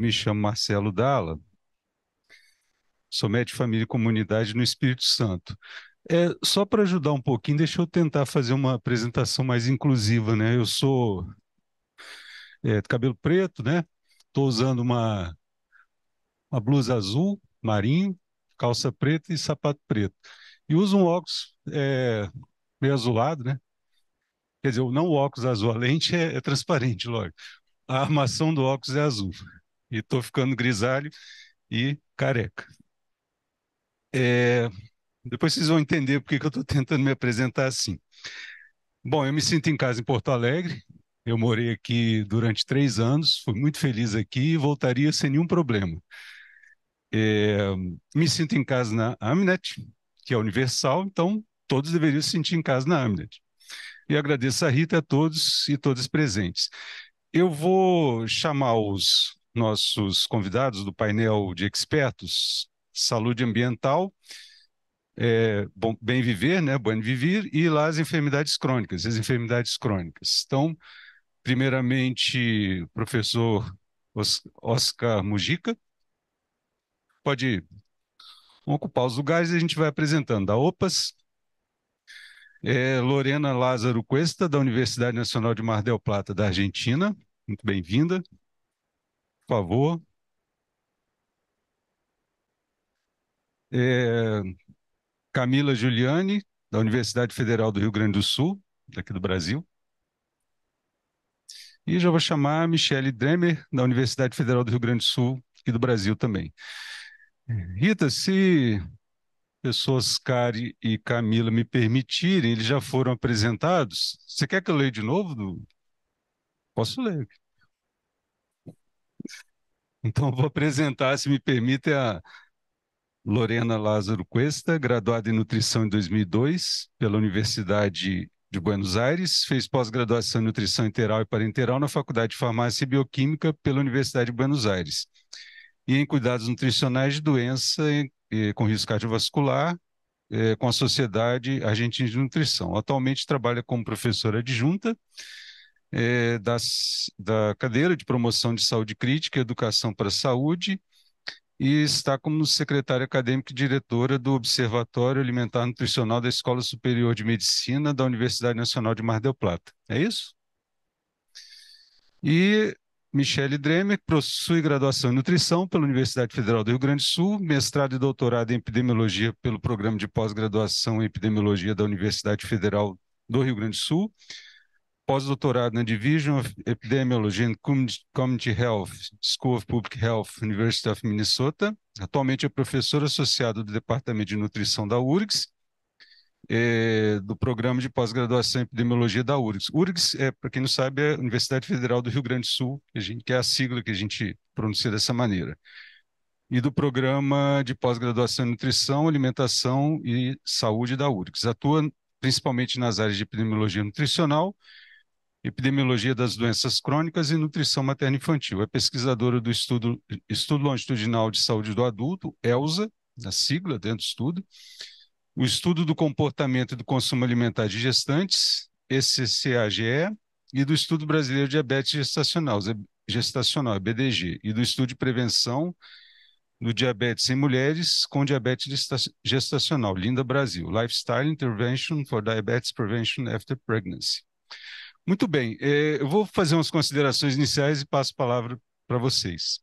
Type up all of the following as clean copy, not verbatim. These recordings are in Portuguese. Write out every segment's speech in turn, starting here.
me chamo Marcelo Dalla, sou médico de família e comunidade no Espírito Santo. Só para ajudar um pouquinho, deixa eu tentar fazer uma apresentação mais inclusiva, né? Eu sou de cabelo preto, né? Estou usando uma blusa azul, marinho, calça preta e sapato preto. E uso um óculos meio azulado, né? Quer dizer, não o óculos azul, a lente é transparente, lógico. A armação do óculos é azul. E estou ficando grisalho e careca. É, Depois vocês vão entender por que que eu estou tentando me apresentar assim. Bom, eu me sinto em casa em Porto Alegre. Eu morei aqui durante 3 anos, fui muito feliz aqui e voltaria sem nenhum problema. É, Me sinto em casa na Amnet, que é universal, então todos deveriam se sentir em casa na Amnet. E agradeço a Rita, a todos e todas presentes. Eu vou chamar os nossos convidados do painel de expertos, saúde ambiental, bem viver, né? Bem viver, e lá as enfermidades crônicas, as enfermidades crônicas. Então, primeiramente, professor Oscar Mujica, pode ocupar os lugares e a gente vai apresentando. Da OPAS, Lorena Lázaro Cuesta, da Universidade Nacional de Mar del Plata, da Argentina. Muito bem-vinda, por favor. É, Camila Giuliani, da Universidade Federal do Rio Grande do Sul, daqui do Brasil. E já vou chamar a Michele Dremer, da Universidade Federal do Rio Grande do Sul, aqui do Brasil também. Rita, se pessoas Cari e Camila me permitirem, eles já foram apresentados. Você quer que eu leia de novo? Posso ler. Então, vou apresentar, se me permite, a Lorena Lázaro Cuesta, graduada em nutrição em 2002 pela Universidade de Buenos Aires, fez pós-graduação em nutrição enteral e parenteral na Faculdade de Farmácia e Bioquímica pela Universidade de Buenos Aires e em cuidados nutricionais de doença com risco cardiovascular com a Sociedade Argentina de Nutrição. Atualmente trabalha como professora adjunta da cadeira de promoção de saúde crítica e educação para a saúde e está como secretária acadêmica e diretora do Observatório Alimentar Nutricional da Escola Superior de Medicina da Universidade Nacional de Mar del Plata. É isso? E Michele Dremer possui graduação em nutrição pela Universidade Federal do Rio Grande do Sul, mestrado e doutorado em epidemiologia pelo programa de pós-graduação em epidemiologia da Universidade Federal do Rio Grande do Sul, pós-doutorado na Division of Epidemiology and Community Health, School of Public Health, University of Minnesota. Atualmente é professor associado do Departamento de Nutrição da URGS, do programa de pós-graduação em epidemiologia da URGS. URGS, para quem não sabe, é a Universidade Federal do Rio Grande do Sul, que é a sigla que a gente pronuncia dessa maneira. E do programa de pós-graduação em nutrição, alimentação e saúde da URGS. Atua principalmente nas áreas de epidemiologia nutricional, epidemiologia das doenças crônicas e nutrição materno-infantil. É pesquisadora do Estudo Longitudinal de Saúde do Adulto, ELSA, a sigla dentro do estudo, o Estudo do Comportamento e do Consumo Alimentar de Gestantes, ECCAGE, e do Estudo Brasileiro de Diabetes Gestacional, BDG, e do Estudo de Prevenção do Diabetes em Mulheres com Diabetes Gestacional, Linda Brasil, Lifestyle Intervention for Diabetes Prevention After Pregnancy. Muito bem, eu vou fazer umas considerações iniciais e passo a palavra para vocês.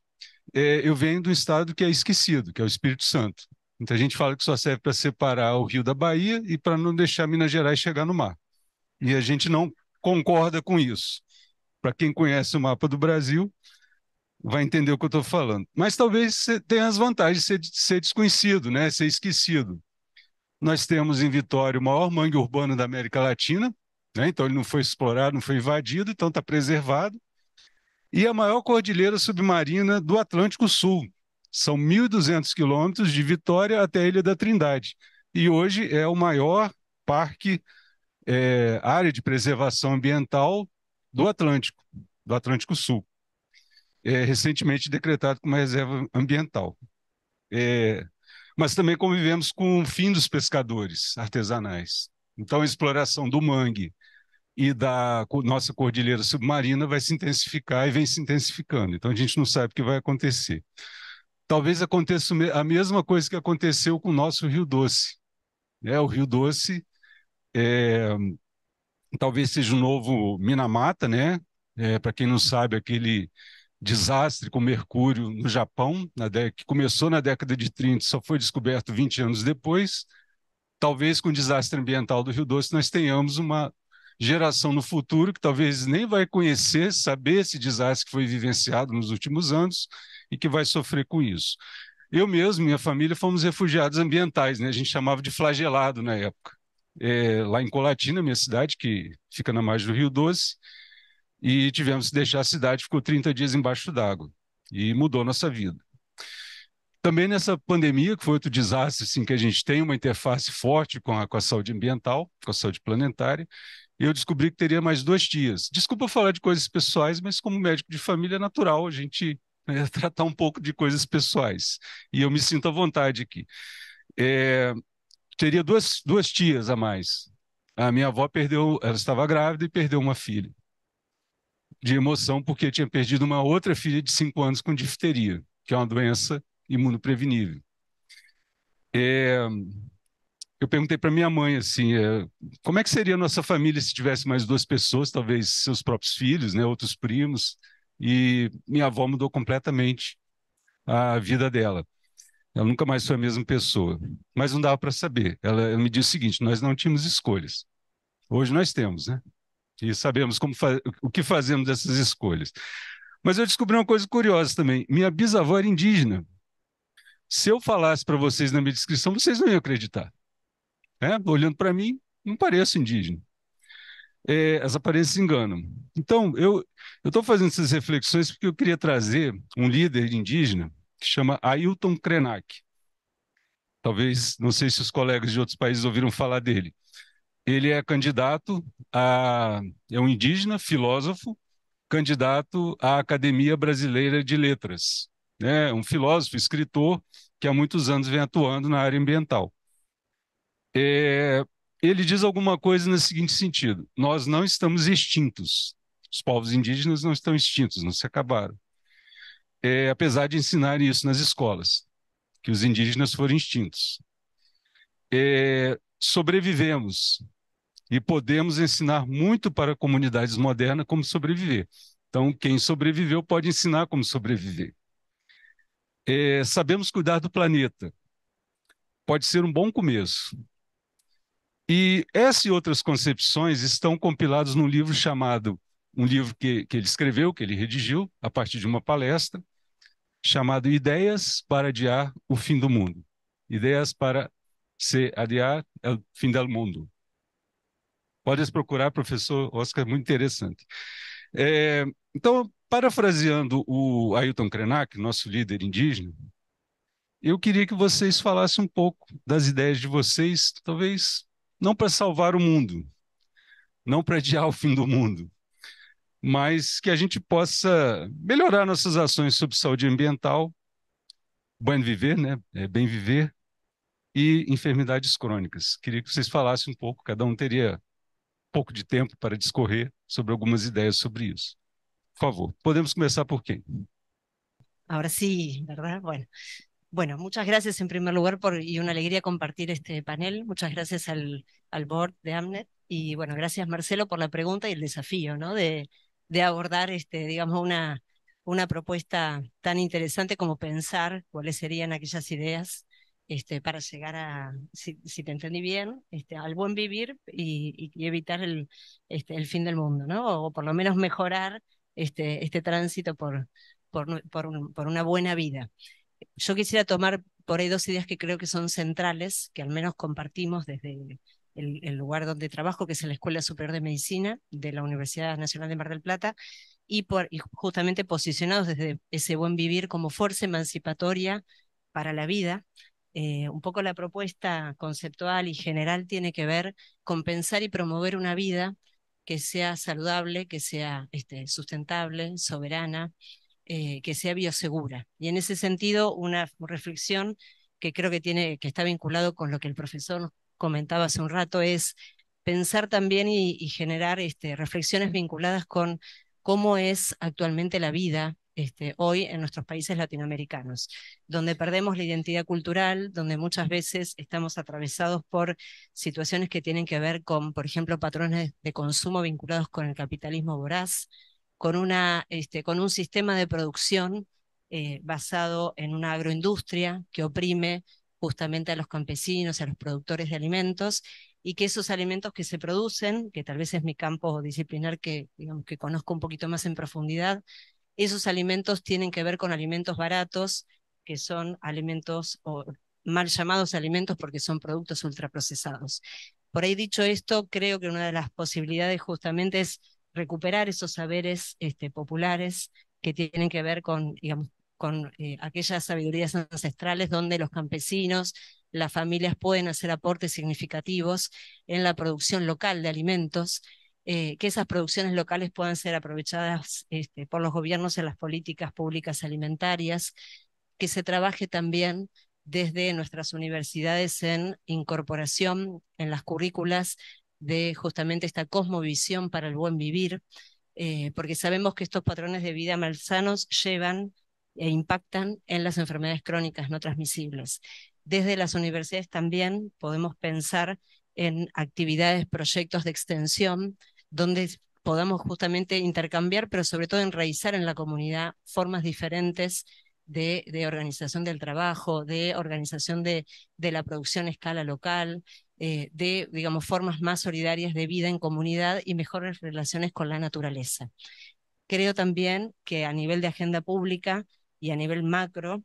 Eu venho de um estado que é esquecido, que é o Espírito Santo. Muita gente fala que só serve para separar o Rio da Bahia e para não deixar Minas Gerais chegar no mar. E a gente não concorda com isso. Para quem conhece o mapa do Brasil, vai entender o que eu estou falando. Mas talvez tenha as vantagens de ser desconhecido, né? Ser esquecido. Nós temos em Vitória o maior mangue urbano da América Latina, né? Então ele não foi explorado, não foi invadido, então está preservado. E a maior cordilheira submarina do Atlântico Sul. São 1.200 quilômetros de Vitória até a Ilha da Trindade. E hoje é o maior parque, área de preservação ambiental do Atlântico Sul. Recentemente decretado como reserva ambiental. Mas também convivemos com o fim dos pescadores artesanais. Então, a exploração do mangue e da nossa cordilheira submarina vai se intensificar e vem se intensificando. Então a gente não sabe o que vai acontecer. Talvez aconteça a mesma coisa que aconteceu com o nosso Rio Doce, né? O Rio Doce é, talvez seja um novo Minamata, né? Para quem não sabe, aquele desastre com mercúrio no Japão, que começou na década de 30, só foi descoberto 20 anos depois. Talvez com o desastre ambiental do Rio Doce nós tenhamos uma geração no futuro que talvez nem vai conhecer, saber esse desastre que foi vivenciado nos últimos anos e que vai sofrer com isso. Eu mesmo, minha família, fomos refugiados ambientais, né? A gente chamava de flagelado na época. Lá em Colatina, minha cidade, que fica na margem do Rio Doce, e tivemos que deixar a cidade, ficou 30 dias embaixo d'água, e mudou nossa vida. Também nessa pandemia, que foi outro desastre, assim, que a gente tem uma interface forte com a saúde ambiental, com a saúde planetária, eu descobri que teria mais 2 tias. Desculpa falar de coisas pessoais, mas como médico de família é natural a gente tratar um pouco de coisas pessoais. E eu me sinto à vontade aqui. É, teria duas tias a mais. A minha avó perdeu, ela estava grávida e perdeu uma filha. De emoção, porque tinha perdido uma outra filha de 5 anos com difteria, que é uma doença imunoprevenível. É, eu perguntei para minha mãe assim, como é que seria a nossa família se tivesse mais 2 pessoas, talvez seus próprios filhos, né, outros primos, e minha avó mudou completamente a vida dela. Ela nunca mais foi a mesma pessoa, mas não dava para saber. Ela me disse o seguinte: nós não tínhamos escolhas. Hoje nós temos, né? E sabemos o que fazemos dessas escolhas. Mas eu descobri uma coisa curiosa também. Minha bisavó era indígena. Se eu falasse para vocês na minha descrição, vocês não iam acreditar, né? Olhando para mim, não pareço indígena. As aparências enganam. Então, eu estou fazendo essas reflexões porque eu queria trazer um líder indígena que chama Ailton Krenak. Talvez, não sei se os colegas de outros países ouviram falar dele. Ele é candidato é um indígena, filósofo, candidato à Academia Brasileira de Letras, né? Um filósofo, escritor, que há muitos anos vem atuando na área ambiental. É, ele diz alguma coisa no seguinte sentido: nós não estamos extintos, os povos indígenas não estão extintos, não se acabaram. Apesar de ensinarem isso nas escolas, que os indígenas foram extintos. Sobrevivemos e podemos ensinar muito para comunidades modernas como sobreviver. Então, quem sobreviveu pode ensinar como sobreviver. Sabemos cuidar do planeta, pode ser um bom começo. E essa e outras concepções estão compiladas num livro chamado, um livro que ele escreveu, que ele redigiu, a partir de uma palestra, chamado Ideias para Adiar o Fim do Mundo. Ideias para se adiar o fim do mundo. Podes procurar, professor Oscar, muito interessante. Então, parafraseando o Ailton Krenak, nosso líder indígena, eu queria que vocês falassem um pouco das ideias de vocês, talvez não para salvar o mundo, não para adiar o fim do mundo, mas que a gente possa melhorar nossas ações sobre saúde ambiental, bem viver, né? Bem viver e enfermidades crônicas. Queria que vocês falassem um pouco, cada um teria um pouco de tempo para discorrer sobre algumas ideias sobre isso. Por favor, podemos começar por quem? Ahora sí, ¿verdad? Bueno, muchas gracias en primer lugar y una alegría compartir este panel. Muchas gracias al board de AMNET y bueno, gracias Marcelo por la pregunta y el desafío, ¿no? De abordar, digamos, una propuesta tan interesante como pensar cuáles serían aquellas ideas para llegar si te entendí bien, al buen vivir y evitar el fin del mundo, ¿no? O por lo menos mejorar este tránsito por una buena vida. Yo quisiera tomar por ahí dos ideas que creo que son centrales, que al menos compartimos desde el lugar donde trabajo, que es en la Escuela Superior de Medicina de la Universidad Nacional de Mar del Plata, y justamente posicionados desde ese buen vivir como fuerza emancipatoria para la vida. Un poco la propuesta conceptual y general tiene que ver con pensar y promover una vida que sea saludable, que sea sustentable, soberana, que sea biosegura. Y en ese sentido, una reflexión que creo que está vinculado con lo que el profesor comentaba hace un rato es pensar también y generar reflexiones vinculadas con cómo es actualmente la vida hoy en nuestros países latinoamericanos, donde perdemos la identidad cultural, donde muchas veces estamos atravesados por situaciones que tienen que ver con, por ejemplo, patrones de consumo vinculados con el capitalismo voraz, con un sistema de producción basado en una agroindustria que oprime justamente a los campesinos, a los productores de alimentos, y que esos alimentos que se producen, que tal vez es mi campo disciplinar que, digamos, que conozco un poquito más en profundidad, esos alimentos tienen que ver con alimentos baratos, que son alimentos o mal llamados alimentos porque son productos ultraprocesados. Por ahí dicho esto, creo que una de las posibilidades justamente es recuperar esos saberes populares que tienen que ver con, digamos, con aquellas sabidurías ancestrales donde los campesinos, las familias pueden hacer aportes significativos en la producción local de alimentos, que esas producciones locales puedan ser aprovechadas por los gobiernos en las políticas públicas alimentarias, que se trabaje también desde nuestras universidades en incorporación en las currículas de justamente esta cosmovisión para el buen vivir, porque sabemos que estos patrones de vida malsanos llevan e impactan en las enfermedades crónicas no transmisibles. Desde las universidades también podemos pensar en actividades, proyectos de extensión, donde podamos justamente intercambiar, pero sobre todo enraizar en la comunidad formas diferentes de organización del trabajo, de organización de la producción a escala local, de, digamos, formas más solidarias de vida en comunidad y mejores relaciones con la naturaleza. Creo también que a nivel de agenda pública y a nivel macro,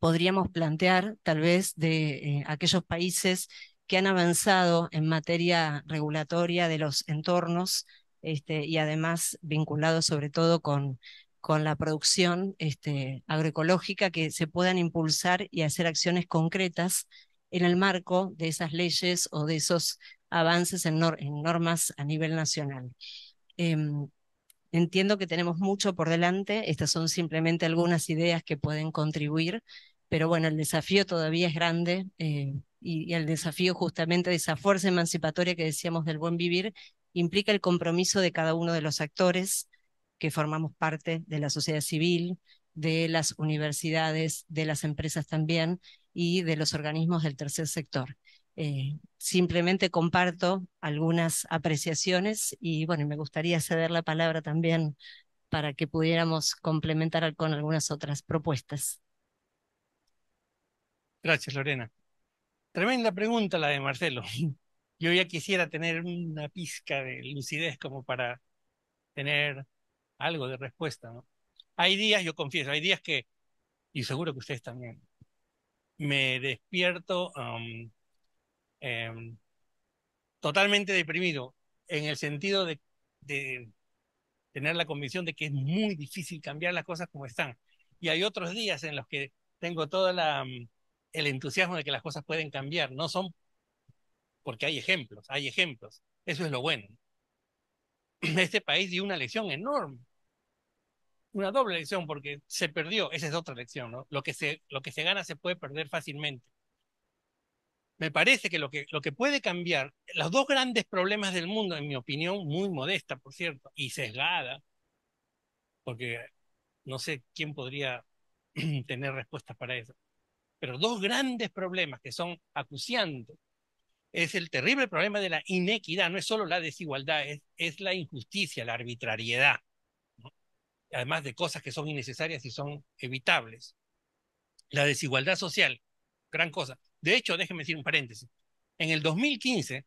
podríamos plantear tal vez de aquellos países que han avanzado en materia regulatoria de los entornos y además vinculados sobre todo con la producción agroecológica, que se puedan impulsar y hacer acciones concretas en el marco de esas leyes o de esos avances en normas a nivel nacional. Em, Entiendo que tenemos mucho por delante, estas son simplemente algunas ideas que pueden contribuir, pero bueno, el desafío todavía es grande y el desafío justamente de esa fuerza emancipatoria que decíamos del buen vivir implica el compromiso de cada uno de los actores que formamos parte de la sociedad civil, de las universidades, de las empresas también y de los organismos del tercer sector. Simplemente comparto algunas apreciaciones y bueno, me gustaría ceder la palabra también para que pudiéramos complementar con algunas otras propuestas. Gracias, Lorena. Tremenda pregunta la de Marcelo. Yo ya quisiera tener una pizca de lucidez como para tener algo de respuesta, ¿no? Hay días, yo confieso, hay días que, y seguro que ustedes también, me despierto em, totalmente deprimido, en el sentido de tener la convicción de que es muy difícil cambiar las cosas como están. Y hay otros días en los que tengo todo el entusiasmo de que las cosas pueden cambiar. No son porque hay ejemplos, hay ejemplos. Eso es lo bueno. Este país dio una lección enorme, una doble lección, porque se perdió. Esa es otra lección, ¿no? Lo que se gana se puede perder fácilmente. Me parece que lo que puede cambiar, los dos grandes problemas del mundo, en mi opinión, muy modesta, por cierto, y sesgada, porque no sé quién podría tener respuestas para eso, pero dos grandes problemas que son acuciantes es el terrible problema de la inequidad, no es solo la desigualdad, es la injusticia, la arbitrariedad, ¿no? Además de cosas que son innecesarias y son evitables. La desigualdad social, gran cosa. De hecho, déjeme decir un paréntesis. En el 2015,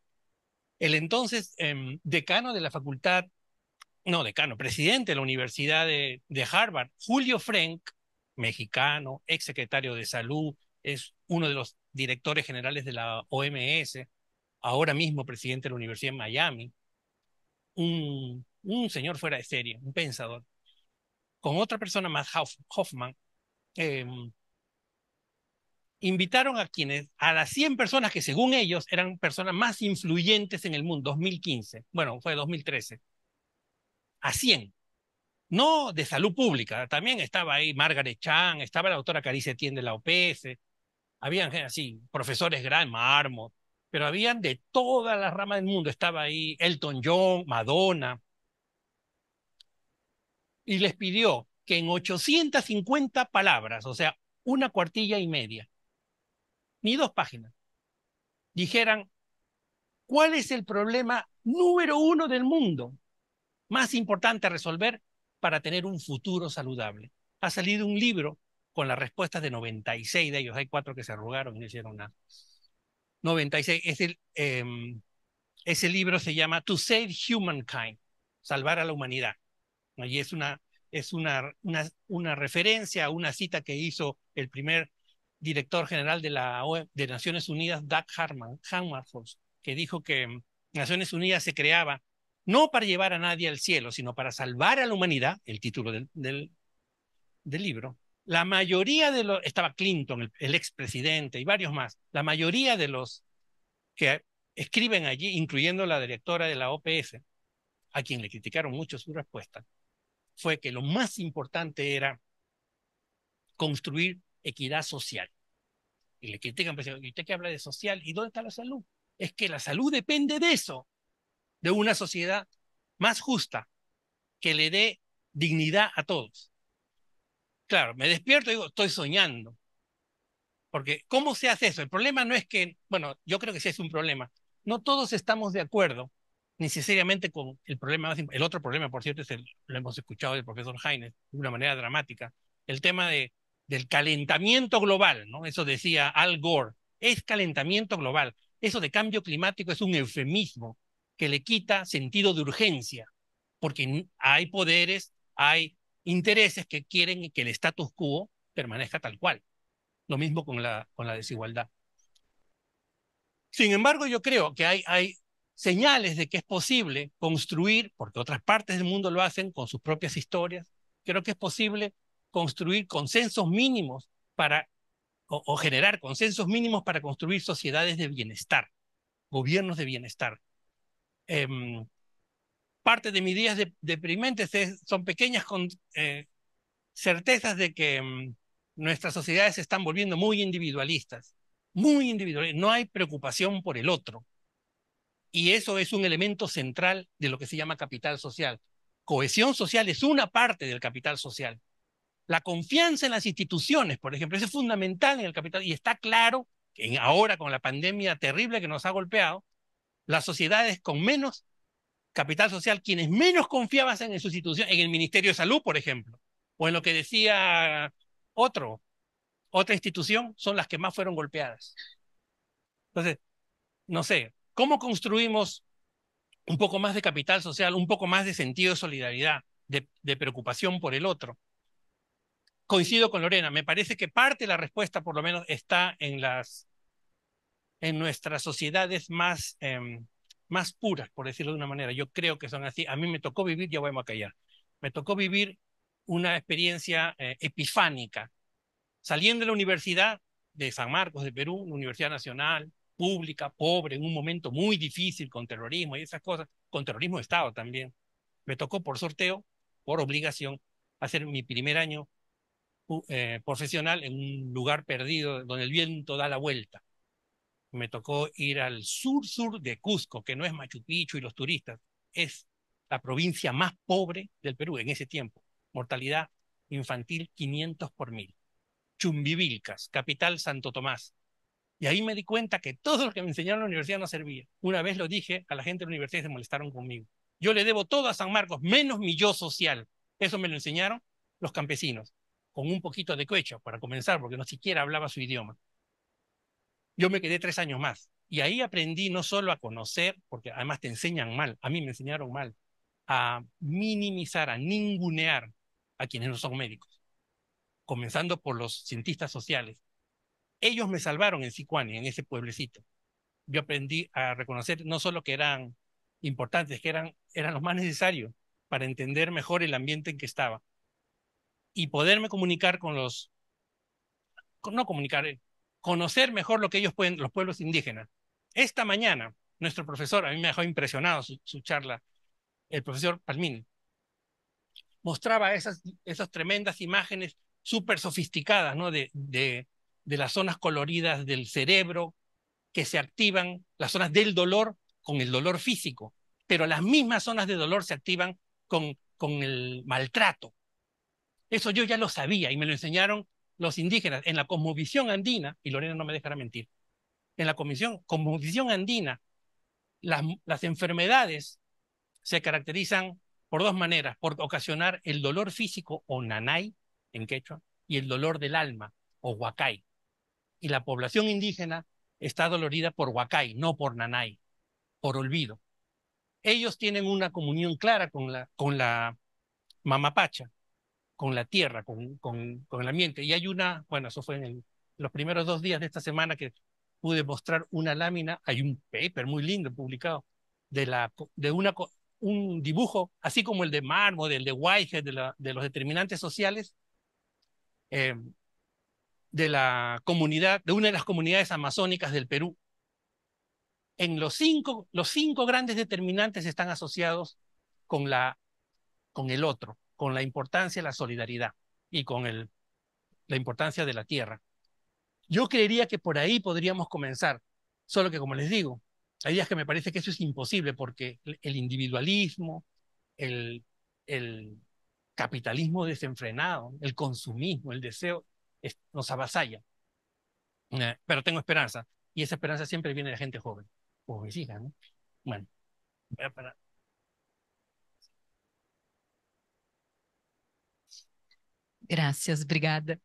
el entonces decano de la facultad, no decano, presidente de la Universidad de Harvard, Julio Frenk, mexicano, ex secretario de Salud, es uno de los directores generales de la OMS, ahora mismo presidente de la Universidad de Miami, un señor fuera de serie, un pensador, con otra persona más, Hoffman, eh, invitaron a las 100 personas que según ellos eran personas más influyentes en el mundo, 2015, bueno, fue 2013, a 100, no de salud pública, también estaba ahí Margaret Chan, estaba la doctora Carice Etienne de la OPS, habían así, profesores grandes, Marmot, pero habían de todas las ramas del mundo. Estaba ahí Elton John, Madonna, y les pidió que en 850 palabras, o sea, una cuartilla y media, ni 2 páginas, dijeran cuál es el problema número 1 del mundo más importante a resolver para tener un futuro saludable. Ha salido un libro con las respuestas de 96 de ellos. Hay 4 que se arrugaron y no hicieron nada. 96. Ese libro se llama To Save Humankind, salvar a la humanidad. Y es una referencia a una cita que hizo el primer director general de Naciones Unidas, Doug Hammarskjöld, que dijo que Naciones Unidas se creaba no para llevar a nadie al cielo, sino para salvar a la humanidad, el título del libro. La mayoría de los, estaba Clinton, el expresidente y varios más, la mayoría de los que escriben allí, incluyendo la directora de la OPS, a quien le criticaron mucho su respuesta, fue que lo más importante era construir equidad social. Y le critican, pues, ¿y usted qué habla de social? ¿Y dónde está la salud? Es que la salud depende de eso, de una sociedad más justa, que le dé dignidad a todos. Claro, me despierto y digo, estoy soñando. Porque, ¿cómo se hace eso? El problema no es que, bueno, yo creo que sí es un problema. No todos estamos de acuerdo necesariamente con el problema el otro problema, por cierto, lo hemos escuchado del profesor Heine de una manera dramática, el tema del calentamiento global, ¿no? Eso decía Al Gore, es calentamiento global. Eso de cambio climático es un eufemismo que le quita sentido de urgencia, porque hay poderes, hay intereses que quieren que el status quo permanezca tal cual. Lo mismo con la desigualdad. Sin embargo, yo creo que hay señales de que es posible construir, porque otras partes del mundo lo hacen con sus propias historias, creo que es posible construir consensos mínimos o generar consensos mínimos para construir sociedades de bienestar, gobiernos de bienestar. Parte de mis días deprimentes son pequeñas certezas de que nuestras sociedades se están volviendo muy individualistas, muy individualistas. No hay preocupación por el otro. Y eso es un elemento central de lo que se llama capital social. Cohesión social es una parte del capital social. La confianza en las instituciones, por ejemplo, eso es fundamental en el capital. Y está claro que ahora, con la pandemia terrible que nos ha golpeado, las sociedades con menos capital social, quienes menos confiaban en sus instituciones, en el Ministerio de Salud, por ejemplo, o en lo que decía otra institución, son las que más fueron golpeadas. Entonces, no sé, ¿cómo construimos un poco más de capital social, un poco más de sentido de solidaridad, de preocupación por el otro? Coincido con Lorena, me parece que parte de la respuesta por lo menos está en nuestras sociedades más puras, por decirlo de una manera. Yo creo que son así. A mí me tocó vivir, ya vamos a callar, me tocó vivir una experiencia epifánica. Saliendo de la Universidad de San Marcos de Perú, una universidad nacional, pública, pobre, en un momento muy difícil con terrorismo y esas cosas, con terrorismo de Estado también. Me tocó por sorteo, por obligación, hacer mi primer año profesional en un lugar perdido donde el viento da la vuelta. Me tocó ir al sur de Cusco, que no es Machu Picchu y los turistas, es la provincia más pobre del Perú en ese tiempo. Mortalidad infantil 500 por 1000. Chumbivilcas, capital Santo Tomás. Y ahí me di cuenta que todo lo que me enseñaron en la universidad no servía. Una vez lo dije, a la gente de la universidad se molestaron conmigo. Yo le debo todo a San Marcos, menos mi yo social. Eso me lo enseñaron los campesinos, con un poquito de quechua, para comenzar, porque no siquiera hablaba su idioma. Yo me quedé 3 años más. Y ahí aprendí no solo a conocer, porque además te enseñan mal, a mí me enseñaron mal, a minimizar, a ningunear a quienes no son médicos, comenzando por los cientistas sociales. Ellos me salvaron en Sicuani, en ese pueblecito. Yo aprendí a reconocer no solo que eran importantes, que eran los más necesarios para entender mejor el ambiente en que estaba y poderme comunicar conocer mejor lo que ellos pueden, los pueblos indígenas. Esta mañana, nuestro profesor, a mí me dejó impresionado su charla, el profesor Palmín, mostraba esas tremendas imágenes súper sofisticadas, ¿no? de las zonas coloridas del cerebro que se activan, las zonas del dolor con el dolor físico, pero las mismas zonas de dolor se activan con el maltrato. Eso yo ya lo sabía y me lo enseñaron los indígenas en la cosmovisión andina, y Lorena no me dejará mentir, en la cosmovisión andina, las enfermedades se caracterizan por dos maneras, por ocasionar el dolor físico o nanay en quechua y el dolor del alma o huacay. Y la población indígena está dolorida por huacay, no por nanay, por olvido. Ellos tienen una comunión clara con la mamapacha, con la tierra, con el ambiente. Y hay bueno, eso fue en los primeros 2 días de esta semana que pude mostrar una lámina, hay un paper muy lindo publicado de un dibujo, así como el de Mármol, el de Whitehead, de los determinantes sociales, de una de las comunidades amazónicas del Perú. En los cinco grandes determinantes están asociados con el otro, con la importancia de la solidaridad y con la importancia de la tierra. Yo creería que por ahí podríamos comenzar, solo que como les digo, hay días que me parece que eso es imposible porque el individualismo, el capitalismo desenfrenado, el consumismo, el deseo, nos avasalla. Pero tengo esperanza, y esa esperanza siempre viene de la gente joven, como mis hijas, ¿no? Bueno, voy a parar. Graças, obrigada.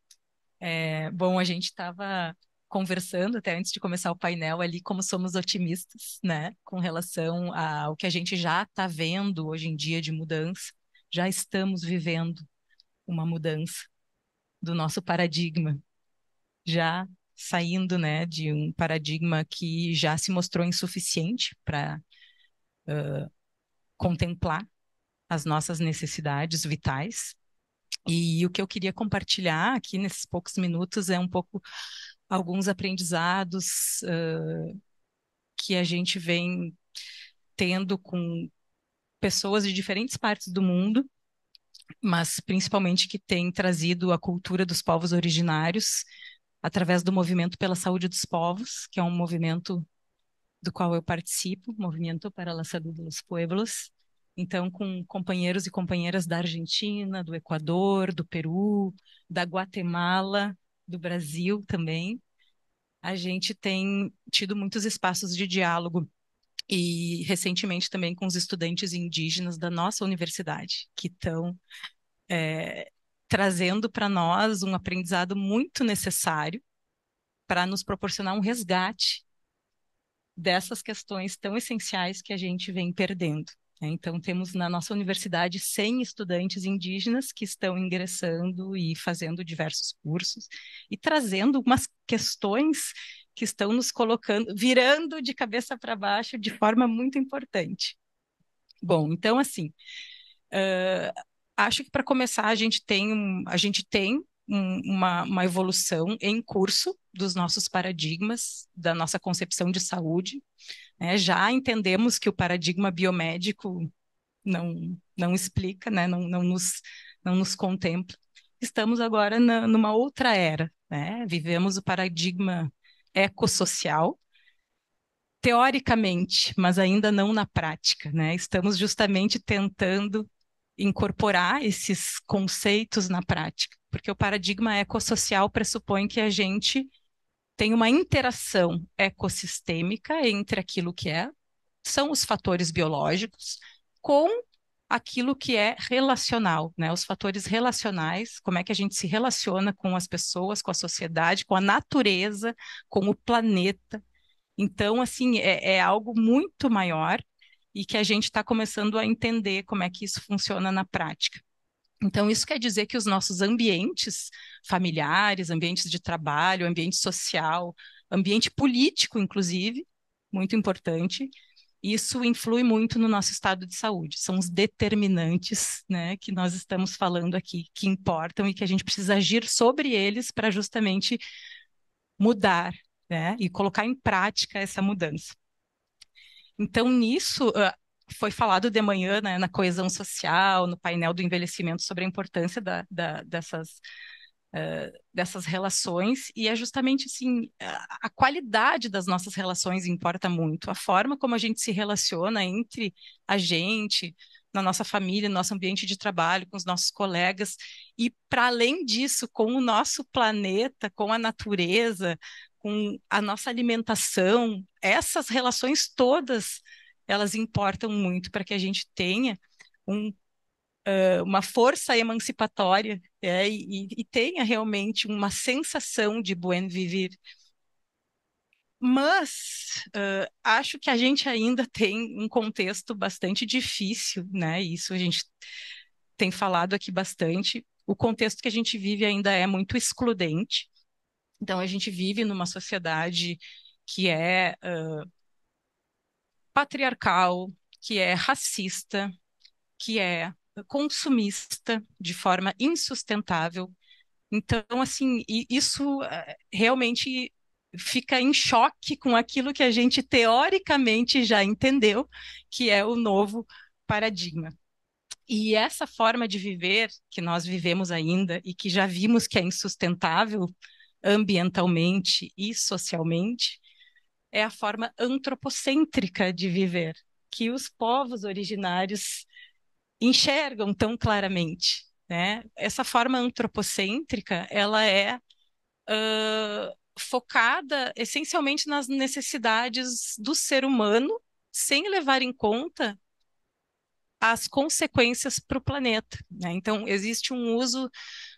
Bom, a gente estava conversando até antes de começar o painel ali como somos otimistas, né, com relação ao que a gente já está vendo hoje em dia de mudança. Já estamos vivendo uma mudança do nosso paradigma, já saindo, né, de um paradigma que já se mostrou insuficiente para contemplar as nossas necessidades vitais. E o que eu queria compartilhar aqui nesses poucos minutos é um pouco alguns aprendizados que a gente vem tendo com pessoas de diferentes partes do mundo, mas principalmente que têm trazido a cultura dos povos originários através do Movimento pela Saúde dos Povos, que é um movimento do qual eu participo, Movimento para la Salud de los Pueblos. Então, com companheiros e companheiras da Argentina, do Equador, do Peru, da Guatemala, do Brasil também, a gente tem tido muitos espaços de diálogo e recentemente também com os estudantes indígenas da nossa universidade, que estão trazendo para nós um aprendizado muito necessário para nos proporcionar um resgate dessas questões tão essenciais que a gente vem perdendo. Então, temos na nossa universidade 100 estudantes indígenas que estão ingressando e fazendo diversos cursos e trazendo umas questões que estão nos colocando, virando de cabeça para baixo de forma muito importante. Bom, então, assim, acho que para começar a gente tem uma evolução em curso dos nossos paradigmas, da nossa concepção de saúde. Já entendemos que o paradigma biomédico não explica, né? não nos contempla. Estamos agora numa outra era, né? Vivemos o paradigma ecossocial, teoricamente, mas ainda não na prática, né? Estamos justamente tentando incorporar esses conceitos na prática, porque o paradigma ecossocial pressupõe que a gente tem uma interação ecossistêmica entre aquilo que são os fatores biológicos com aquilo que é relacional, né? Os fatores relacionais, como é que a gente se relaciona com as pessoas, com a sociedade, com a natureza, com o planeta. Então, assim, é algo muito maior e que a gente está começando a entender como é que isso funciona na prática. Então, isso quer dizer que os nossos ambientes familiares, ambientes de trabalho, ambiente social, ambiente político, inclusive, muito importante, isso influi muito no nosso estado de saúde. São os determinantes, né, que nós estamos falando aqui, que importam e que a gente precisa agir sobre eles para justamente mudar, né, e colocar em prática essa mudança. Então, nisso, foi falado de manhã, né, na coesão social, no painel do envelhecimento, sobre a importância dessas relações, e é justamente assim, a qualidade das nossas relações importa muito, a forma como a gente se relaciona entre a gente, na nossa família, no nosso ambiente de trabalho, com os nossos colegas, e para além disso, com o nosso planeta, com a natureza, com a nossa alimentação, essas relações todas, elas importam muito para que a gente tenha um uma força emancipatória e tenha realmente uma sensação de buen vivir. Mas acho que a gente ainda tem um contexto bastante difícil, né? Isso a gente tem falado aqui bastante. O contexto que a gente vive ainda é muito excludente. Então, a gente vive numa sociedade que é patriarcal, que é racista, que é consumista de forma insustentável. Então, assim, isso realmente fica em choque com aquilo que a gente teoricamente já entendeu, que é o novo paradigma. E essa forma de viver que nós vivemos ainda e que já vimos que é insustentável ambientalmente e socialmente, é a forma antropocêntrica de viver, que os povos originários enxergam tão claramente, né? Essa forma antropocêntrica, ela é focada essencialmente nas necessidades do ser humano, sem levar em conta as consequências para o planeta, né? Então, existe um uso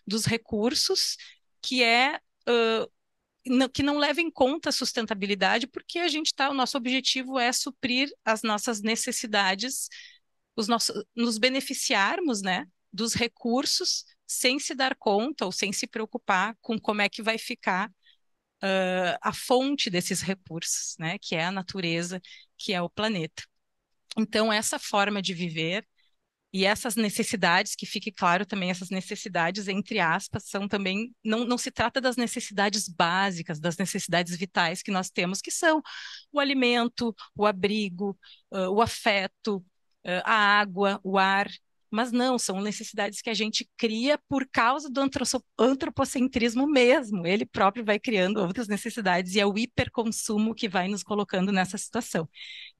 dos recursos que é que não leva em conta a sustentabilidade, porque a gente o nosso objetivo é suprir as nossas necessidades, nos beneficiarmos, né, dos recursos sem se dar conta ou sem se preocupar com como é que vai ficar a fonte desses recursos, né, que é a natureza, que é o planeta. Então, essa forma de viver e essas necessidades, que fique claro também, essas necessidades, entre aspas, são também, não se trata das necessidades básicas, das necessidades vitais que nós temos, que são o alimento, o abrigo, o afeto, a água, o ar, mas não, são necessidades que a gente cria por causa do antropocentrismo mesmo. Ele próprio vai criando outras necessidades e é o hiperconsumo que vai nos colocando nessa situação.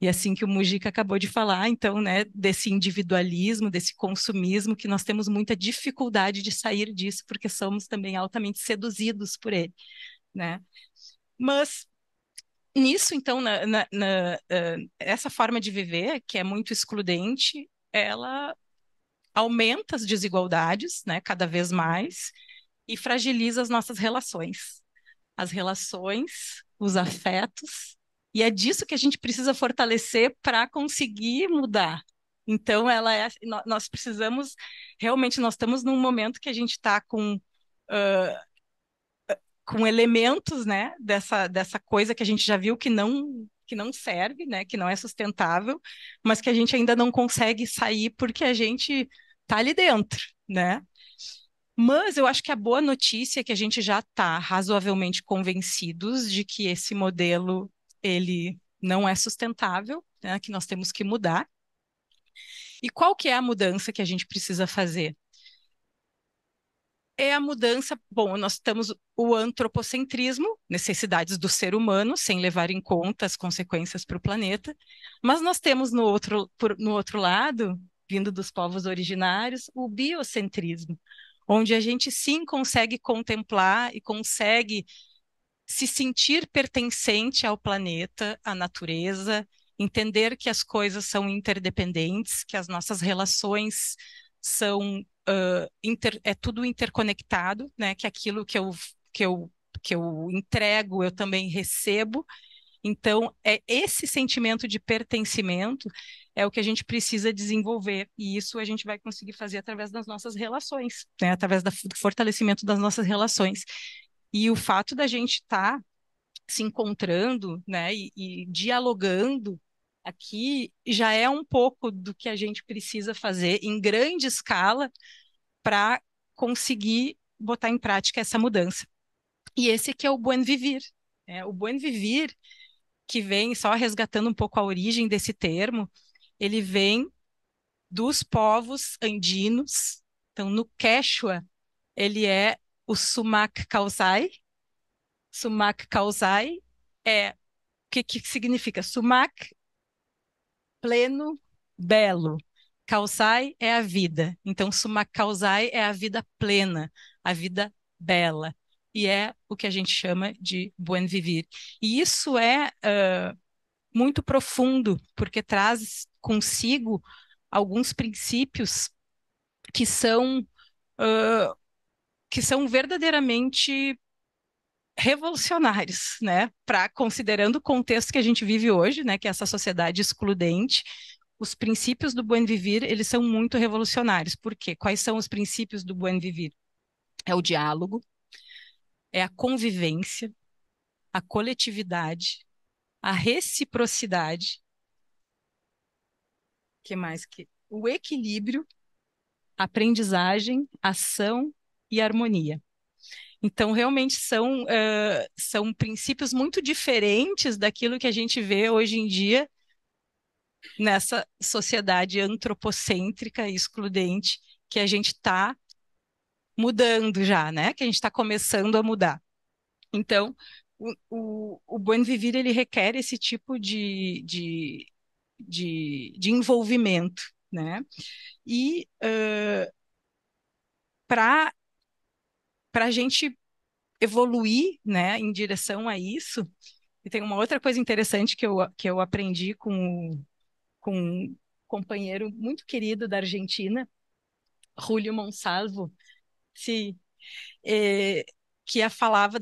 E assim que o Mujica acabou de falar, então, né, desse individualismo, desse consumismo, que nós temos muita dificuldade de sair disso, porque somos também altamente seduzidos por ele, né? Mas nisso, então, essa forma de viver, que é muito excludente, ela aumenta as desigualdades, né, cada vez mais, e fragiliza as nossas relações. As relações, os afetos, e é disso que a gente precisa fortalecer para conseguir mudar. Então, nós precisamos, realmente, nós estamos num momento que a gente está com elementos, né, dessa coisa que a gente já viu que não serve, né, que não é sustentável, mas que a gente ainda não consegue sair porque a gente está ali dentro, né? Mas eu acho que a boa notícia é que a gente já está razoavelmente convencidos de que esse modelo ele não é sustentável, né, que nós temos que mudar. E qual que é a mudança que a gente precisa fazer? É a mudança, bom, nós temos o antropocentrismo, necessidades do ser humano, sem levar em conta as consequências para o planeta, mas nós temos no outro lado, vindo dos povos originários, o biocentrismo, onde a gente sim consegue contemplar e consegue se sentir pertencente ao planeta, à natureza, entender que as coisas são interdependentes, que as nossas relações são é tudo interconectado, né? Que aquilo que eu entrego, eu também recebo. Então, é esse sentimento de pertencimento é o que a gente precisa desenvolver, e isso a gente vai conseguir fazer através das nossas relações, né? Através do fortalecimento das nossas relações. E o fato da gente estar se encontrando, né, e dialogando aqui já é um pouco do que a gente precisa fazer em grande escala para conseguir botar em prática essa mudança. E esse que é o buen vivir. O buen vivir, que vem, só resgatando um pouco a origem desse termo, ele vem dos povos andinos. Então, no Quechua, ele é o sumac causai. Sumac causai é o que significa? Sumac, pleno, belo. Causai é a vida. Então, sumac causai é a vida plena, a vida bela. E é o que a gente chama de buen vivir. E isso é muito profundo, porque traz consigo alguns princípios que são, verdadeiramente revolucionários, né? Considerando o contexto que a gente vive hoje, né? Que é essa sociedade excludente, os princípios do buen vivir, eles são muito revolucionários. Por quê? Quais são os princípios do buen vivir? É o diálogo, é a convivência, a coletividade, a reciprocidade, que mais que o equilíbrio, aprendizagem, ação e harmonia. Então, realmente são princípios muito diferentes daquilo que a gente vê hoje em dia nessa sociedade antropocêntrica e excludente que a gente está mudando já, né? Que a gente está começando a mudar. Então, o buen vivir, ele requer esse tipo de envolvimento, né? E para a gente evoluir, né, em direção a isso, e tem uma outra coisa interessante que eu aprendi com um companheiro muito querido da Argentina, Julio Monsalvo, se, que falava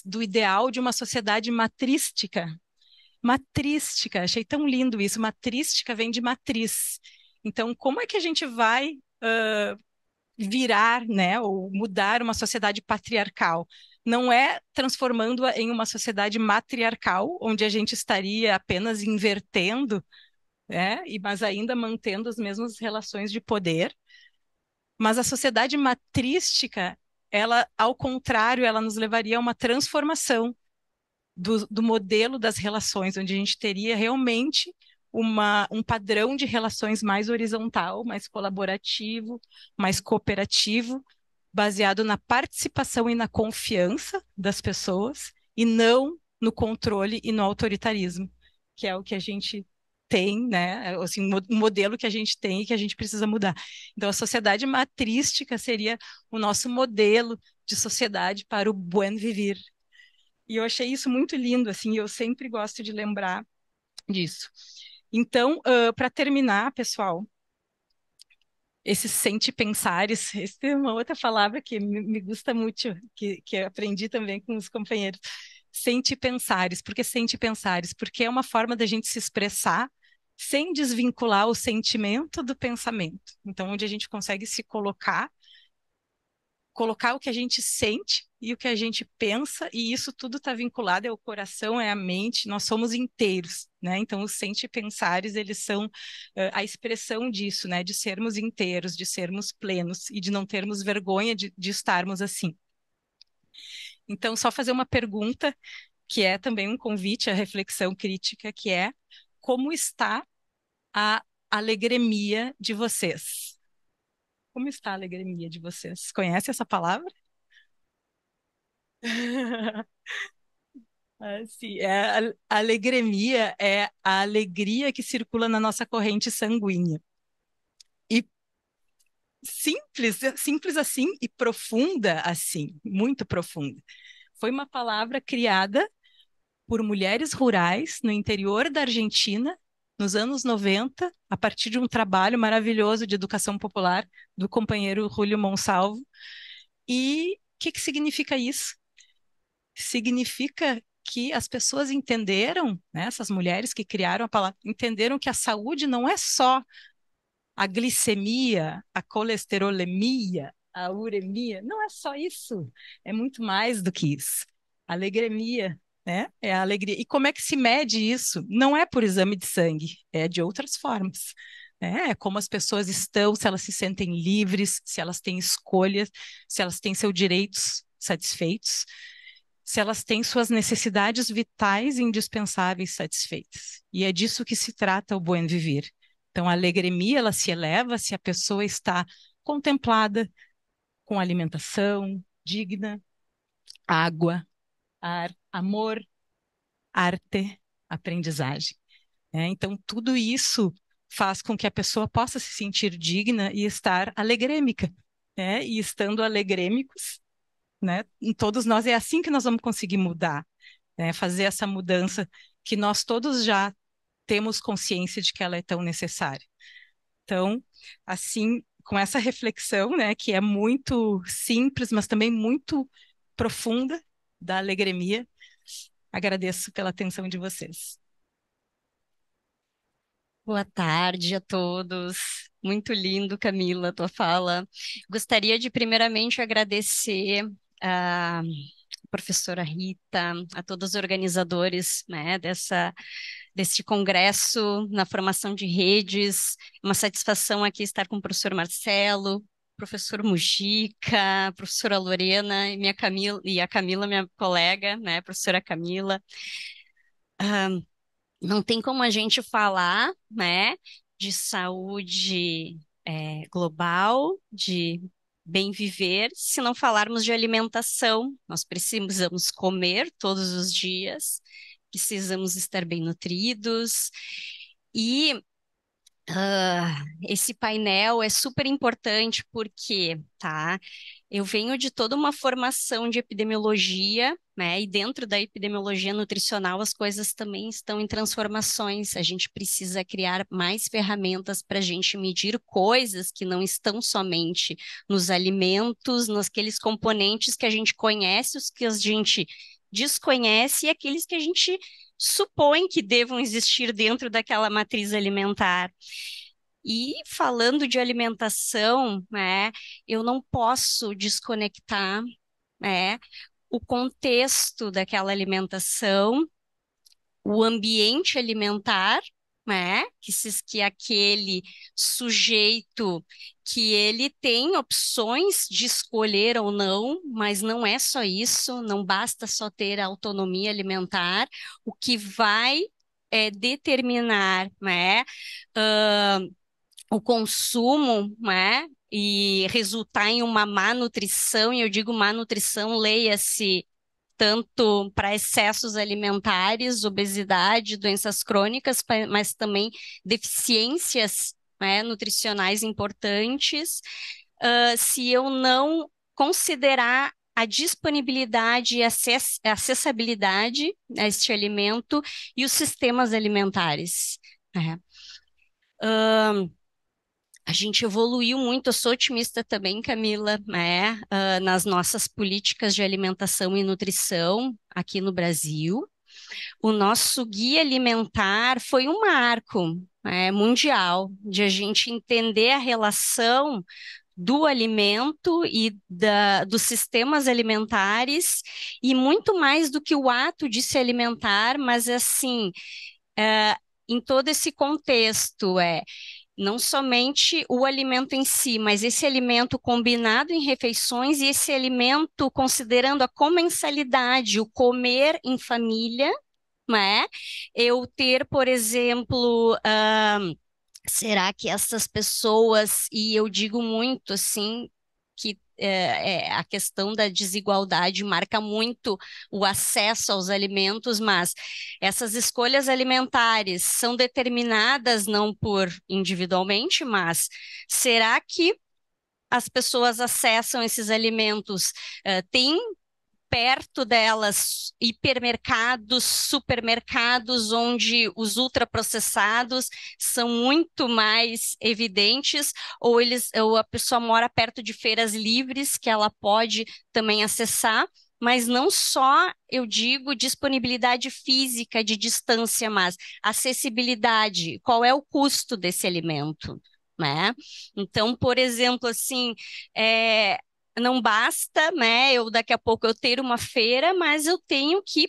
do ideal de uma sociedade matrística. Matrística, achei tão lindo isso. Matrística vem de matriz. Então, como é que a gente vai virar, né, ou mudar uma sociedade patriarcal? Não é transformando-a em uma sociedade matriarcal, onde a gente estaria apenas invertendo, né, mas ainda mantendo as mesmas relações de poder. Mas a sociedade matrística, ela, ao contrário, ela nos levaria a uma transformação do modelo das relações, onde a gente teria realmente um padrão de relações mais horizontal, mais colaborativo, mais cooperativo, baseado na participação e na confiança das pessoas, e não no controle e no autoritarismo, que é o que a gente tem, né? Assim, um modelo que a gente tem e que a gente precisa mudar. Então, a sociedade matrística seria o nosso modelo de sociedade para o buen vivir. E eu achei isso muito lindo, assim, eu sempre gosto de lembrar disso. Então, para terminar, pessoal, esses sente-pensares, essa é uma outra palavra que me gusta muito, que eu aprendi também com os companheiros. Sente-pensares. Por que sente-pensares? Porque é uma forma da gente se expressar sem desvincular o sentimento do pensamento. Então, onde a gente consegue se colocar o que a gente sente e o que a gente pensa, e isso tudo está vinculado ao coração, é a mente, nós somos inteiros, né? Então, os sente-pensares, eles são a expressão disso, né? De sermos inteiros, de sermos plenos e de não termos vergonha de estarmos assim. Então, só fazer uma pergunta, que é também um convite à reflexão crítica, que é: como está a alegremia de vocês? Como está a alegria de vocês? Conhece essa palavra? Sim, a alegremia é a alegria que circula na nossa corrente sanguínea. E simples assim e profunda assim, muito profunda. Foi uma palavra criada por mulheres rurais no interior da Argentina, nos anos 90, a partir de um trabalho maravilhoso de educação popular do companheiro Julio Monsalvo. E o que significa isso? Significa que as pessoas entenderam, né, essas mulheres que criaram a palavra, entenderam que a saúde não é só a glicemia, a colesterolemia, a uremia, não é só isso, é muito mais do que isso. A alegremia, né, é a alegria. E como é que se mede isso? Não é por exame de sangue, é de outras formas. Né? É como as pessoas estão, se elas se sentem livres, se elas têm escolhas, se elas têm seus direitos satisfeitos, se elas têm suas necessidades vitais e indispensáveis satisfeitas. E é disso que se trata o buen vivir. Então, a alegria, ela se eleva se a pessoa está contemplada, com alimentação digna, água, ar, amor, arte, aprendizagem. Então, tudo isso faz com que a pessoa possa se sentir digna e estar alegrêmica. E estando alegrêmicos, em todos nós, é assim que nós vamos conseguir mudar, fazer essa mudança que nós todos já temos consciência de que ela é tão necessária. Então, assim, com essa reflexão, que é muito simples, mas também muito profunda da alegremia, agradeço pela atenção de vocês. Boa tarde a todos. Muito lindo, Camila, tua fala. Gostaria de primeiramente agradecer a professora Rita, a todos os organizadores, desse congresso na formação de redes. Uma satisfação aqui estar com o professor Marcelo, professor Mujica, professora Lorena e a Camila, minha colega, professora Camila. Não tem como a gente falar, de saúde global, de bem viver, se não falarmos de alimentação. Nós precisamos comer todos os dias, precisamos estar bem nutridos e esse painel é super importante porque, eu venho de toda uma formação de epidemiologia, e dentro da epidemiologia nutricional as coisas também estão em transformações. A gente precisa criar mais ferramentas para a gente medir coisas que não estão somente nos alimentos, naqueles componentes que a gente conhece, os que a gente desconhece e aqueles que a gente supõe que devam existir dentro daquela matriz alimentar. E falando de alimentação, eu não posso desconectar o contexto daquela alimentação, o ambiente alimentar, que aquele sujeito que ele tem opções de escolher ou não, mas não é só isso, não basta só ter autonomia alimentar, o que vai determinar o consumo, e resultar em uma má nutrição, e eu digo má nutrição, leia-se tanto para excessos alimentares, obesidade, doenças crônicas, mas também deficiências nutricionais importantes, se eu não considerar a disponibilidade e a acessibilidade a este alimento e os sistemas alimentares. A gente evoluiu muito, eu sou otimista também, Camila, nas nossas políticas de alimentação e nutrição aqui no Brasil. O nosso guia alimentar foi um marco mundial, de a gente entender a relação do alimento e dos sistemas alimentares, e muito mais do que o ato de se alimentar, mas assim, em todo esse contexto, não somente o alimento em si, mas esse alimento combinado em refeições e esse alimento considerando a comensalidade, o comer em família, eu ter, por exemplo, será que essas pessoas, e eu digo muito assim, que a questão da desigualdade marca muito o acesso aos alimentos, mas essas escolhas alimentares são determinadas não por individualmente, mas será que as pessoas acessam esses alimentos? Tem perto delas hipermercados, supermercados, onde os ultraprocessados são muito mais evidentes, ou a pessoa mora perto de feiras livres que ela pode também acessar, mas não só, eu digo, disponibilidade física de distância, mas acessibilidade. Qual é o custo desse alimento? Então, por exemplo, assim, não basta, daqui a pouco eu ter uma feira, mas eu tenho que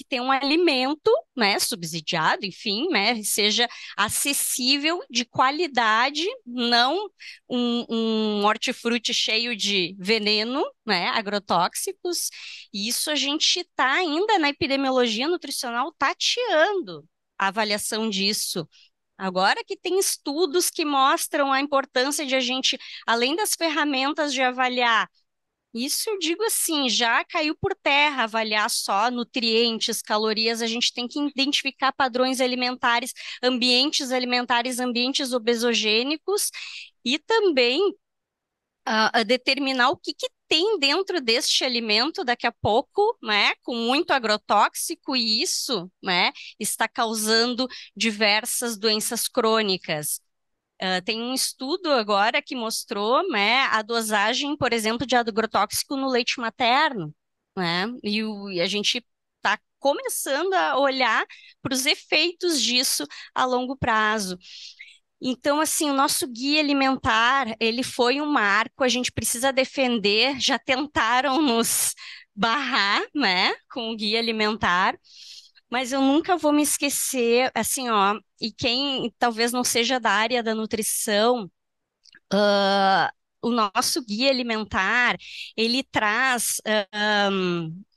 ter um alimento, subsidiado, enfim, seja acessível, de qualidade, não um hortifruti cheio de veneno, agrotóxicos. E isso a gente está ainda na epidemiologia nutricional tateando a avaliação disso. Agora que tem estudos que mostram a importância de a gente, além das ferramentas de avaliar, isso eu digo assim, já caiu por terra avaliar só nutrientes, calorias, a gente tem que identificar padrões alimentares, ambientes obesogênicos e também a determinar o que tem dentro deste alimento daqui a pouco, né, com muito agrotóxico, e isso, né, está causando diversas doenças crônicas. Tem um estudo agora que mostrou, né, a dosagem, por exemplo, de agrotóxico no leite materno, né, e a gente está começando a olhar para os efeitos disso a longo prazo. Então, assim, o nosso guia alimentar, ele foi um marco, a gente precisa defender, já tentaram nos barrar, né, com o guia alimentar, mas eu nunca vou me esquecer, assim, ó, e quem talvez não seja da área da nutrição, o nosso guia alimentar, ele traz,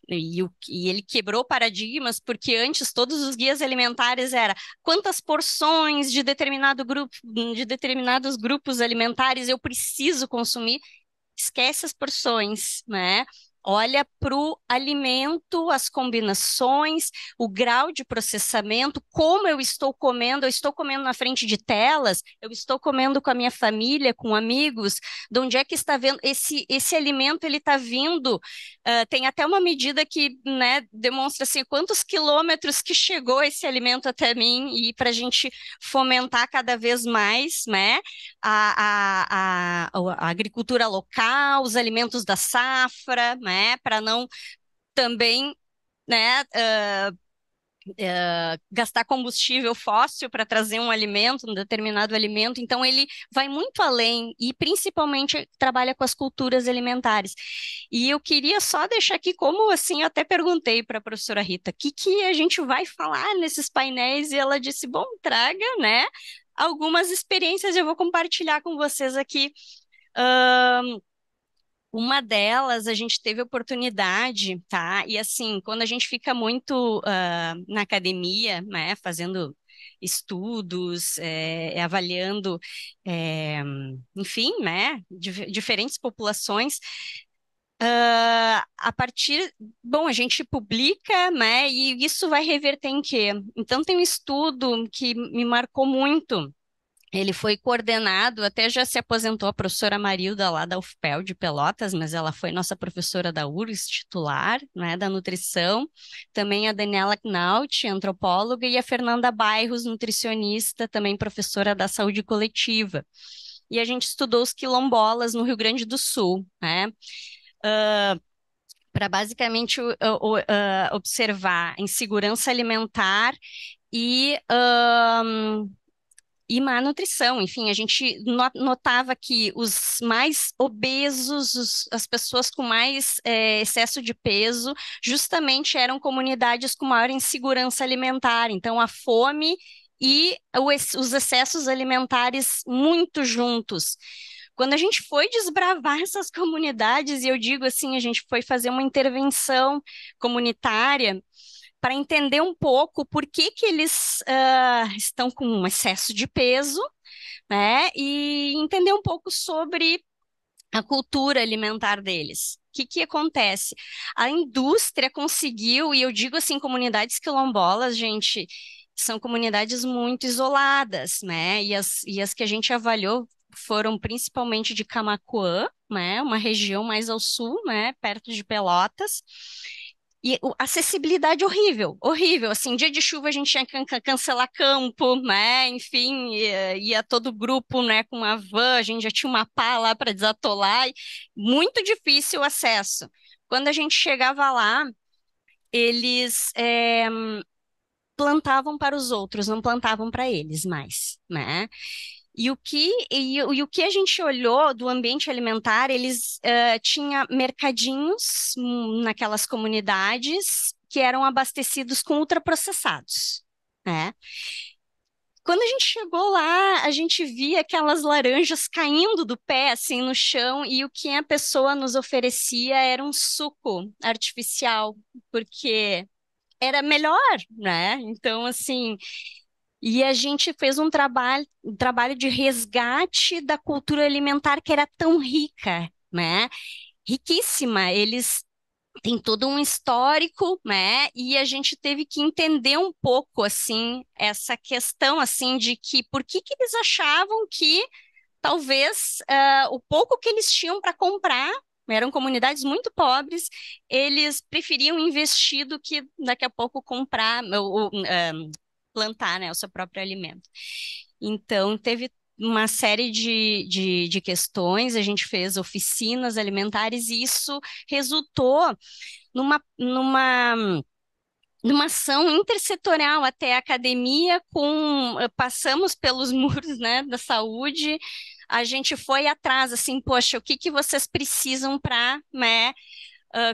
e ele quebrou paradigmas, porque antes todos os guias alimentares era quantas porções de determinado grupo, de determinados grupos alimentares eu preciso consumir. Esquece as porções, né? Olha para o alimento, as combinações, o grau de processamento, como eu estou comendo na frente de telas, eu estou comendo com a minha família, com amigos, de onde é que está vendo esse alimento, ele está vindo, tem até uma medida que, né, demonstra assim, quantos quilômetros que chegou esse alimento até mim, e para a gente fomentar cada vez mais, né, a agricultura local, os alimentos da safra, né, para não também, né, gastar combustível fóssil para trazer um alimento, um determinado alimento. Então, ele vai muito além e, principalmente, trabalha com as culturas alimentares. E eu queria só deixar aqui, como assim, eu até perguntei para a professora Rita, o que a gente vai falar nesses painéis? E ela disse, bom, traga, né, algumas experiências, eu vou compartilhar com vocês aqui. Uma delas, a gente teve oportunidade, tá? E assim, quando a gente fica muito na academia, né, fazendo estudos, avaliando, enfim, né, diferentes populações, a partir, bom, a gente publica, né, e isso vai reverter em quê? Então, tem um estudo que me marcou muito. Ele foi coordenado, até já se aposentou a professora Marilda lá da UFPEL de Pelotas, mas ela foi nossa professora da URGS titular, né, da nutrição. Também a Daniela Knaut, antropóloga, e a Fernanda Bairros, nutricionista, também professora da saúde coletiva. E a gente estudou os quilombolas no Rio Grande do Sul, né? Para basicamente observar insegurança alimentar e má nutrição. Enfim, a gente notava que os mais obesos, as pessoas com mais excesso de peso, justamente eram comunidades com maior insegurança alimentar. Então, a fome e os excessos alimentares muito juntos. Quando a gente foi desbravar essas comunidades, e eu digo assim, a gente foi fazer uma intervenção comunitária para entender um pouco por que eles estão com um excesso de peso, né? E entender um pouco sobre a cultura alimentar deles. O que acontece? A indústria conseguiu, e eu digo assim, comunidades quilombolas, gente, são comunidades muito isoladas, né? E as que a gente avaliou foram principalmente de Camaquã, né? Uma região mais ao sul, né? Perto de Pelotas. E acessibilidade horrível, horrível. Assim, dia de chuva a gente tinha que cancelar campo, né? Enfim, ia todo grupo, né, com uma van, a gente já tinha uma pá lá para desatolar. Muito difícil o acesso. Quando a gente chegava lá, eles plantavam para os outros, não plantavam para eles mais, né? E o que a gente olhou do ambiente alimentar, eles tinham mercadinhos naquelas comunidades que eram abastecidos com ultraprocessados, né? Quando a gente chegou lá, a gente via aquelas laranjas caindo do pé, assim, no chão, e o que a pessoa nos oferecia era um suco artificial, porque era melhor, né? Então, assim, E a gente fez um trabalho de resgate da cultura alimentar que era tão rica, né? Riquíssima. Eles têm todo um histórico, né? E a gente teve que entender um pouco assim essa questão assim de que por que que eles achavam que talvez o pouco que eles tinham para comprar, eram comunidades muito pobres, eles preferiam investir do que daqui a pouco comprar ou plantar, né, o seu próprio alimento. Então, teve uma série de questões, a gente fez oficinas alimentares e isso resultou numa ação intersetorial até a academia, passamos pelos muros, né, da saúde, a gente foi atrás, assim, poxa, o que que vocês precisam para, né,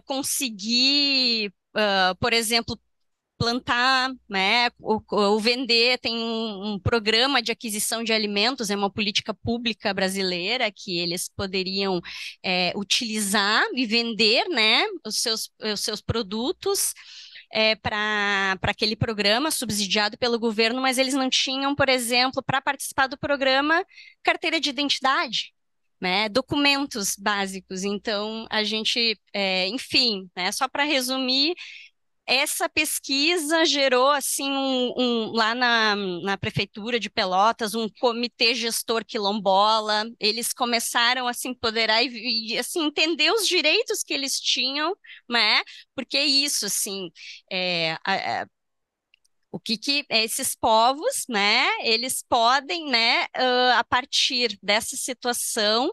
conseguir, por exemplo, plantar, né, ou vender, tem um programa de aquisição de alimentos, é uma política pública brasileira que eles poderiam utilizar e vender, né, os seus produtos para aquele programa subsidiado pelo governo, mas eles não tinham, por exemplo, para participar do programa, carteira de identidade. Né, documentos básicos. Então, a gente, enfim, né, só para resumir, essa pesquisa gerou assim lá na prefeitura de Pelotas um comitê gestor quilombola. Eles começaram a se empoderar e assim entender os direitos que eles tinham, né? Porque é isso assim, o que esses povos, né? Eles podem, né? A partir dessa situação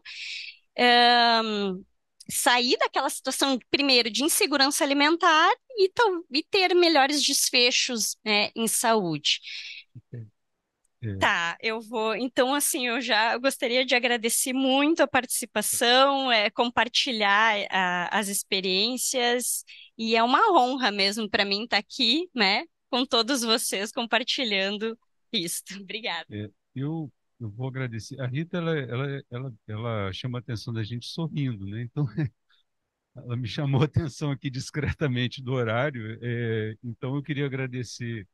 sair daquela situação, primeiro, de insegurança alimentar e ter melhores desfechos, né, em saúde. É, Tá, eu vou. Então, assim, eu gostaria de agradecer muito a participação, compartilhar as experiências, e é uma honra mesmo para mim estar aqui, né, com todos vocês compartilhando isso. Obrigada. eu vou agradecer. A Rita, ela chama a atenção da gente sorrindo, né? Então, ela me chamou a atenção aqui discretamente do horário. Então, eu queria agradecer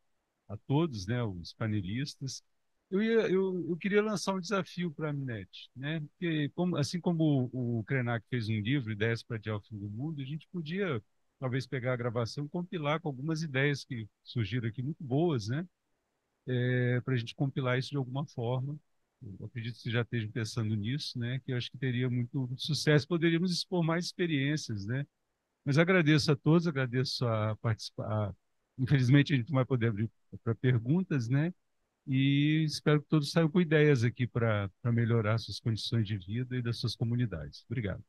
a todos, né, os panelistas. Eu queria lançar um desafio para a Aminete, né? Porque, assim como o Krenak fez um livro, Ideias para Adiar o Fim do Mundo, a gente podia, talvez, pegar a gravação e compilar com algumas ideias que surgiram aqui, muito boas, né? Para a gente compilar isso de alguma forma. Eu acredito que vocês já estejam pensando nisso, né? Que eu acho que teria muito sucesso, poderíamos expor mais experiências, né? Mas agradeço a todos, agradeço a participar. Infelizmente, a gente não vai poder abrir para perguntas, né? E espero que todos saiam com ideias aqui para melhorar suas condições de vida e das suas comunidades. Obrigado.